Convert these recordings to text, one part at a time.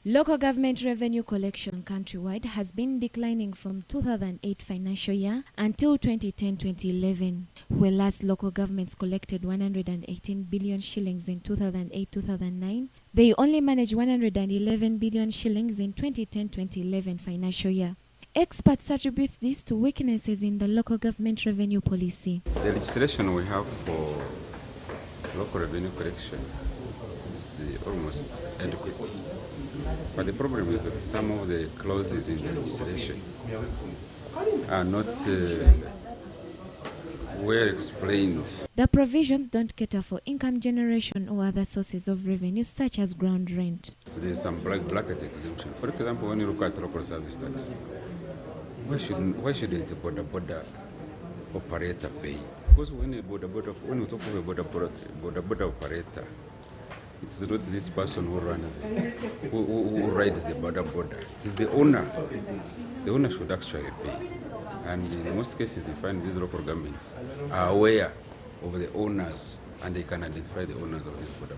Local government revenue collection countrywide has been declining from 2008 financial year until 2010-2011, where last local governments collected 118 billion shillings in 2008-2009. They only managed 111 billion shillings in 2010-2011 financial year. Experts attribute this to weaknesses in the local government revenue policy. The legislation we have for local revenue collection is almost adequate. But the problem is that some of the clauses in the legislation are not well explained. The provisions don't cater for income generation or other sources of revenue such as ground rent. So there's some blanket exemption. For example, when you look at local service tax, why shouldn't a border operator pay? Because when we talk of a border operator, it's not this person who runs who rides the border. It is the owner. The owner should actually pay. And in most cases, you find these local governments are aware of the owners, and they can identify the owners of these border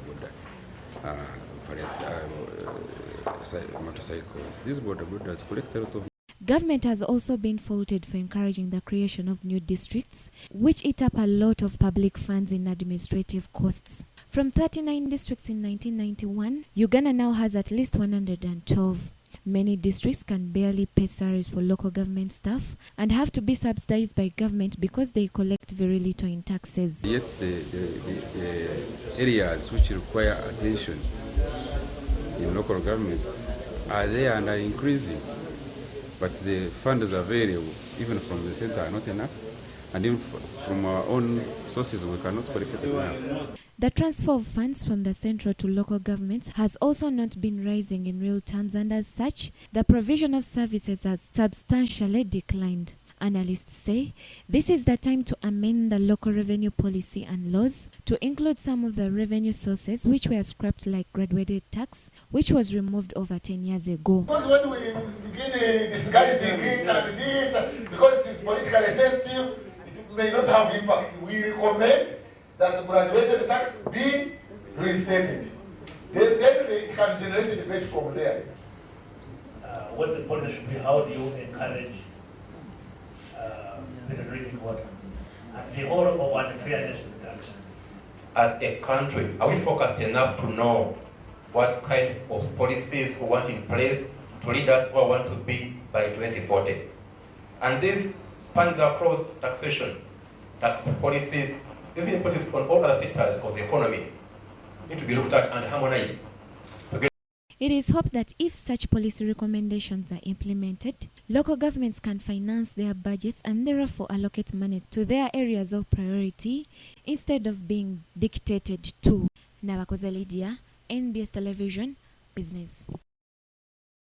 motorcycles. These borders collect a lot of. Government has also been faulted for encouraging the creation of new districts, which eat up a lot of public funds in administrative costs. From 39 districts in 1991, Uganda now has at least 112. Many districts can barely pay salaries for local government staff and have to be subsidized by government because they collect very little in taxes. Yet the areas which require attention in local governments are there and are increasing. But the funds available, even from the center, are not enough. And even from our own sources, we cannot collect it enough. The transfer of funds from the central to local governments has also not been rising in real terms, and as such, the provision of services has substantially declined. Analysts say this is the time to amend the local revenue policy and laws to include some of the revenue sources which were scrapped, like graduated tax, which was removed over 10 years ago. Because when we begin disguising it and this, because it is politically sensitive, it may not have impact. We recommend that graduated tax be reinstated. Then it can generate a debate from there. What the policy should be, how do you encourage better drinking water? The whole of unfairness with tax. As a country, are we focused enough to know what kind of policies we want in place to lead us where we want to be by 2040? And this spans across taxation, tax policies, even policies on all other sectors of the economy need to be looked at and harmonized. It is hoped that if such policy recommendations are implemented, local governments can finance their budgets and therefore allocate money to their areas of priority instead of being dictated to. Nabakoze Lydia, NBS Television, Business.